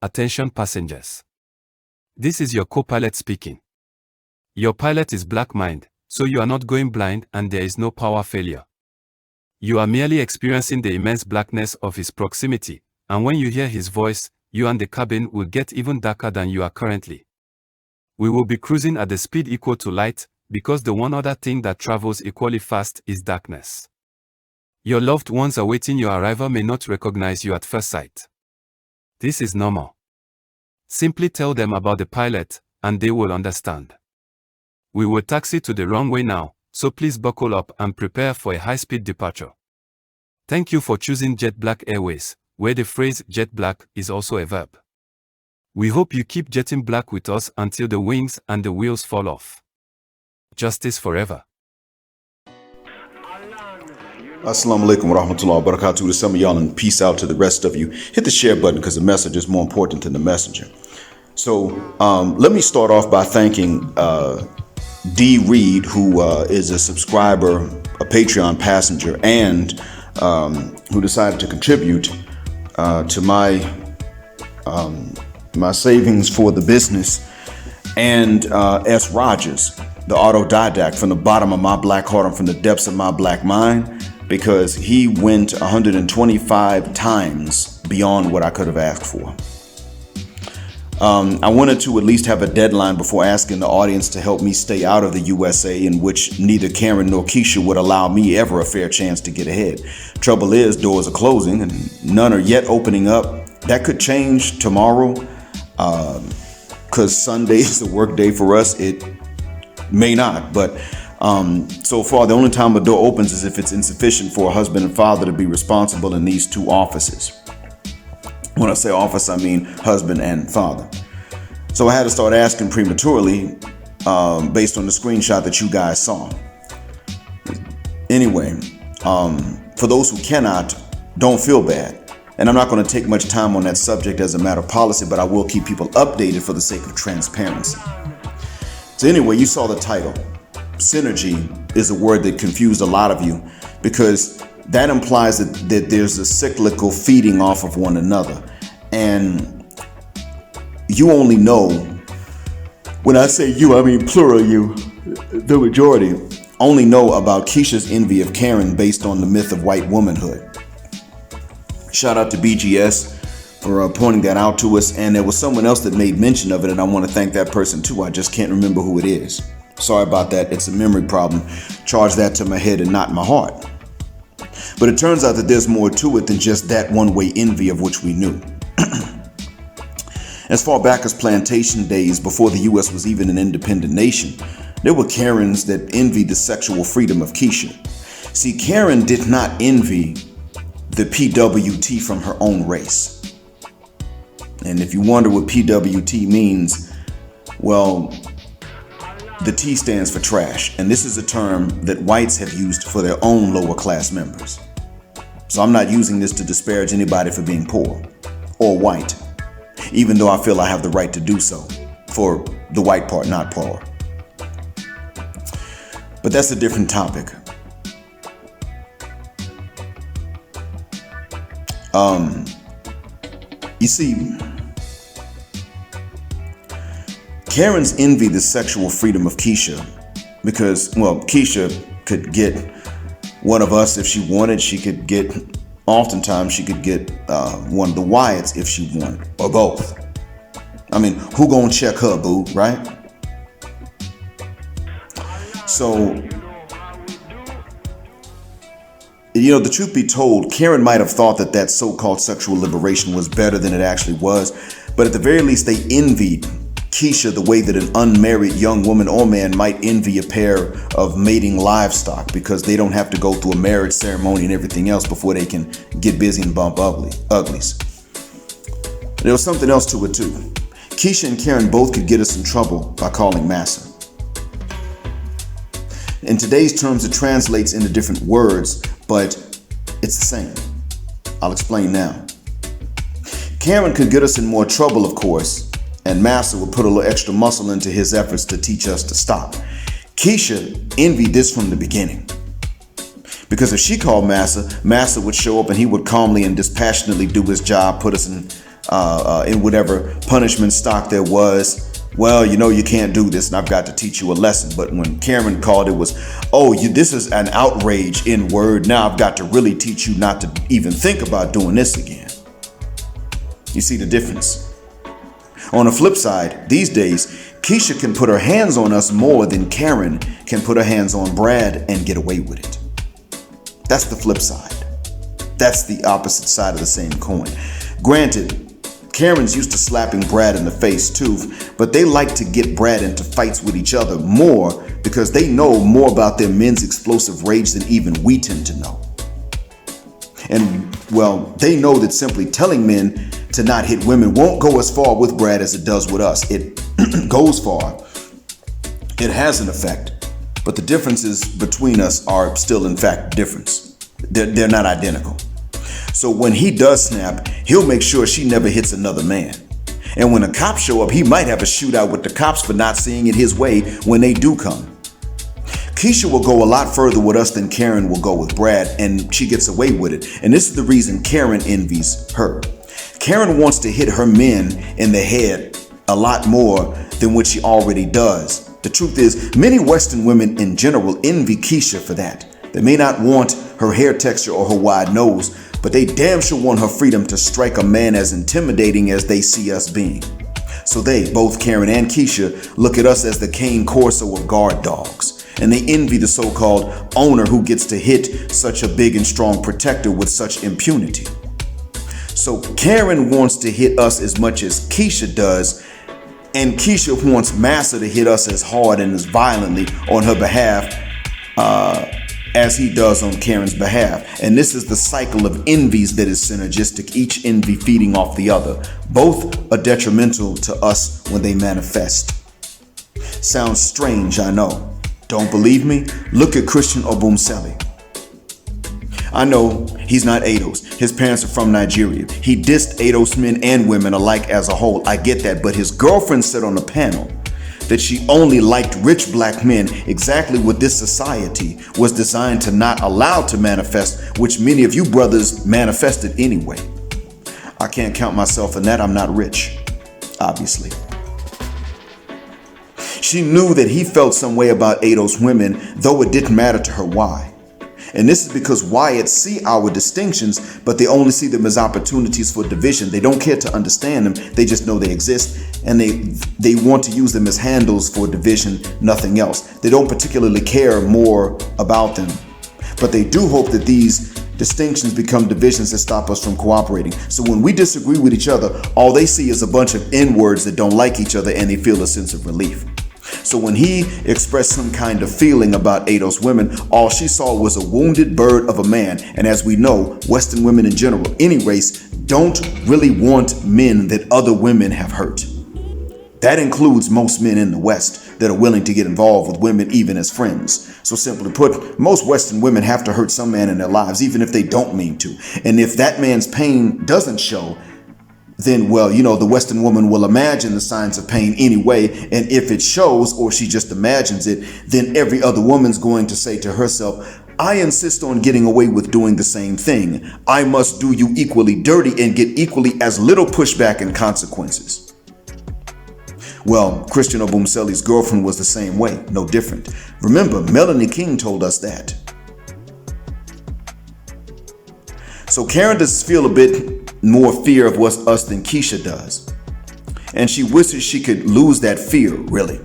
Attention passengers. This is your co-pilot speaking. Your pilot is black mind, so you are not going blind and there is no power failure. You are merely experiencing the immense blackness of his proximity, and when you hear his voice, you and the cabin will get even darker than you are currently. We will be cruising at the speed equal to light, because the one other thing that travels equally fast is darkness. Your loved ones awaiting your arrival may not recognize you at first sight. This is normal. Simply tell them about the pilot, and they will understand. We will taxi to the runway now, so please buckle up and prepare for a high-speed departure. Thank you for choosing Jet Black Airways, where the phrase jet black is also a verb. We hope you keep jetting black with us until the wings and the wheels fall off. Justice forever. Assalamu alaikum wa rahmatullahi wa barakatuh to some of y'all, and peace out to the rest of you. Hit the share button because the message is more important than the messenger. So let me start off by thanking D. Reed, who is a subscriber, a Patreon passenger, and who decided to contribute to my savings for the business, and S. Rogers, the autodidact, from the bottom of my black heart and from the depths of my black mind, because he went 125 times beyond what I could have asked for. I wanted to at least have a deadline before asking the audience to help me stay out of the USA, in which neither Karen nor Keisha would allow me ever a fair chance to get ahead. Trouble is, doors are closing and none are yet opening up. That could change tomorrow, because Sunday is the work day for us. It may not, but so far the only time a door opens is if it's insufficient for a husband and father to be responsible in these two offices. When I say office, I mean husband and father. So I had to start asking prematurely, based on the screenshot that you guys saw. Anyway, for those who cannot, don't feel bad. And I'm not going to take much time on that subject as a matter of policy, but I will keep people updated for the sake of transparency. So anyway, you saw the title. Synergy is a word that confused a lot of you, because that implies that there's a cyclical feeding off of one another. And you only know, when I say you, I mean plural you, the majority, only know about Keisha's envy of Karen based on the myth of white womanhood. Shout out to BGS for pointing that out to us. And there was someone else that made mention of it, and I want to thank that person too. I just can't remember who it is. Sorry about that. It's a memory problem. Charge that to my head and not my heart. But it turns out that there's more to it than just that one-way envy of which we knew. As far back as plantation days, before the U.S. was even an independent nation, there were Karens that envied the sexual freedom of Keisha. See, Karen did not envy the PWT from her own race. And if you wonder what PWT means, well, the T stands for trash, and this is a term that whites have used for their own lower class members. So I'm not using this to disparage anybody for being poor or white, even though I feel I have the right to do so for the white part, not poor. But that's a different topic. You see, Karens envy the sexual freedom of Keisha because, well, Keisha could get one of us if she wanted. She could get, oftentimes she could get one of the Wyatts if she wanted, or both. I mean, who gonna check her, boo, right? So, you know, the truth be told, Karen might have thought that that so-called sexual liberation was better than it actually was, but at the very least they envied Keisha the way that an unmarried young woman or man might envy a pair of mating livestock, because they don't have to go through a marriage ceremony and everything else before they can get busy and bump uglies. There was something else to it too. Keisha and Karen both could get us in trouble by calling massa. In today's terms, it translates into different words, but it's the same. I'll explain now. Karen could get us in more trouble, of course, and Massa would put a little extra muscle into his efforts to teach us to stop. Keisha envied this from the beginning, because if she called Massa, Massa would show up and he would calmly and dispassionately do his job, put us in in whatever punishment stock there was. Well, you know, you can't do this and I've got to teach you a lesson. But when Karen called, it was, oh, this is an outrage in word. Now I've got to really teach you not to even think about doing this again. You see the difference? On the flip side, these days, Keisha can put her hands on us more than Karen can put her hands on Brad and get away with it. That's the flip side. That's the opposite side of the same coin. Granted, Karen's used to slapping Brad in the face too, but they like to get Brad into fights with each other more because they know more about their men's explosive rage than even we tend to know. And, well, they know that simply telling men to not hit women won't go as far with Brad as it does with us. It goes far. It has an effect, but the differences between us are still, in fact, difference. They're not identical. So when he does snap, he'll make sure she never hits another man. And when the cops show up, he might have a shootout with the cops for not seeing it his way when they do come. Keisha will go a lot further with us than Karen will go with Brad, and she gets away with it. And this is the reason Karen envies her. Karen wants to hit her men in the head a lot more than what she already does. The truth is, many Western women in general envy Keisha for that. They may not want her hair texture or her wide nose, but they damn sure want her freedom to strike a man as intimidating as they see us being. So they, both Karen and Keisha, look at us as the cane corso of guard dogs, and they envy the so-called owner who gets to hit such a big and strong protector with such impunity. So Karen wants to hit us as much as Keisha does, and Keisha wants Massa to hit us as hard and as violently on her behalf as he does on Karen's behalf. And this is the cycle of envies that is synergistic, each envy feeding off the other. Both are detrimental to us when they manifest. Sounds strange, I know. Don't believe me? Look at Christian Obumseli. I know he's not Ados. His parents are from Nigeria. He dissed Ados men and women alike as a whole. I get that, but his girlfriend said on the panel that she only liked rich black men, exactly what this society was designed to not allow to manifest, which many of you brothers manifested anyway. I can't count myself in that. I'm not rich, obviously. She knew that he felt some way about Ados women, though it didn't matter to her why. And this is because Wyatt see our distinctions, but they only see them as opportunities for division. They don't care to understand them. They just know they exist, and they want to use them as handles for division, nothing else. They don't particularly care more about them, but they do hope that these distinctions become divisions that stop us from cooperating. So when we disagree with each other, all they see is a bunch of N-words that don't like each other, and they feel a sense of relief. So when he expressed some kind of feeling about Ados women, all she saw was a wounded bird of a man. And as we know, Western women in general, any race, don't really want men that other women have hurt. That includes most men in the West that are willing to get involved with women even as friends. So simply put, most Western women have to hurt some man in their lives, even if they don't mean to. And if that man's pain doesn't show, then, well, you know, the Western woman will imagine the signs of pain anyway. And if it shows, or she just imagines it, then every other woman's going to say to herself, I insist on getting away with doing the same thing. I must do you equally dirty and get equally as little pushback and consequences. Well, Christian Obumseli's girlfriend was the same way, no different. Remember, Melanie King told us that. So Karen does feel a bit more fear of what's us than Keisha does. And she wishes she could lose that fear, really.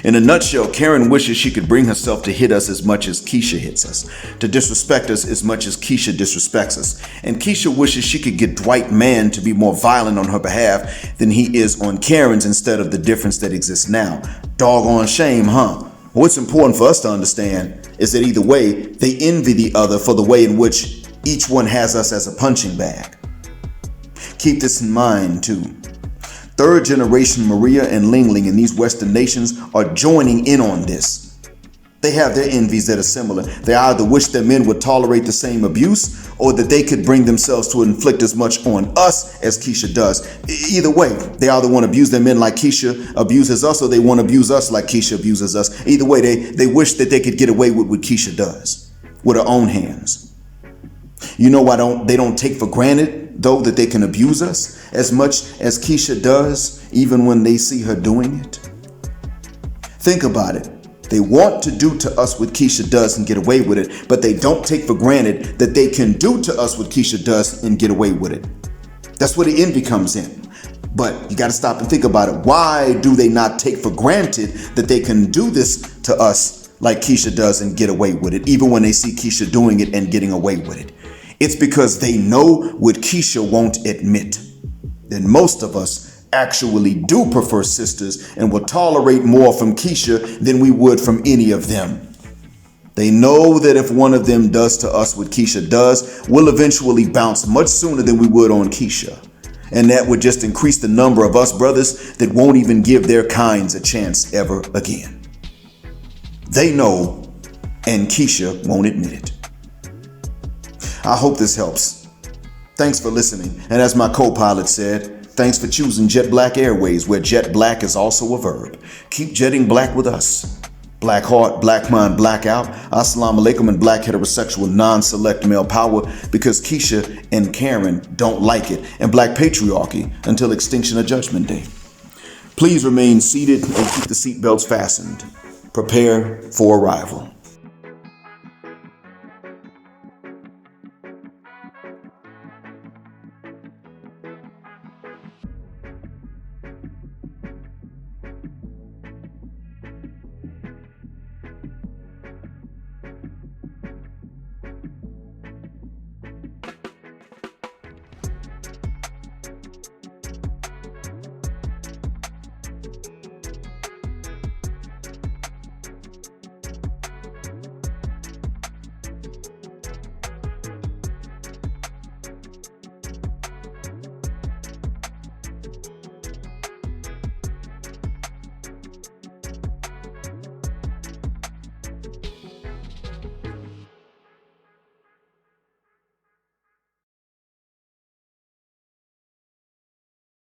In a nutshell, Karen wishes she could bring herself to hit us as much as Keisha hits us, to disrespect us as much as Keisha disrespects us. And Keisha wishes she could get Dwight Mann to be more violent on her behalf than he is on Karen's, instead of the difference that exists now. Doggone shame, huh? What's important for us to understand is that either way, they envy the other for the way in which each one has us as a punching bag. Keep this in mind too. Third generation Maria and Ling Ling in these Western nations are joining in on this. They have their envies that are similar. They either wish that men would tolerate the same abuse, or that they could bring themselves to inflict as much on us as Keisha does. Either way, they either want to abuse their men like Keisha abuses us, or they want to abuse us like Keisha abuses us. Either way, they wish that they could get away with what Keisha does with her own hands. You know why they don't take for granted though, that they can abuse us as much as Keisha does, even when they see her doing it? Think about it. They want to do to us what Keisha does and get away with it, but they don't take for granted that they can do to us what Keisha does and get away with it. That's where the envy comes in. But you got to stop and think about it. Why do they not take for granted that they can do this to us like Keisha does and get away with it, even when they see Keisha doing it and getting away with it? It's because they know what Keisha won't admit. Then most of us actually do prefer sisters and will tolerate more from Keisha than we would from any of them. They know that if one of them does to us what Keisha does, we'll eventually bounce much sooner than we would on Keisha. And that would just increase the number of us brothers that won't even give their kinds a chance ever again. They know, and Keisha won't admit it. I hope this helps. Thanks for listening. And as my co-pilot said, thanks for choosing Jet Black Airways, where jet black is also a verb. Keep jetting black with us. Black heart, black mind, black out. Assalamu alaikum and black heterosexual non-select male power, because Keisha and Karen don't like it, and black patriarchy until extinction of Judgment Day. Please remain seated and keep the seatbelts fastened. Prepare for arrival.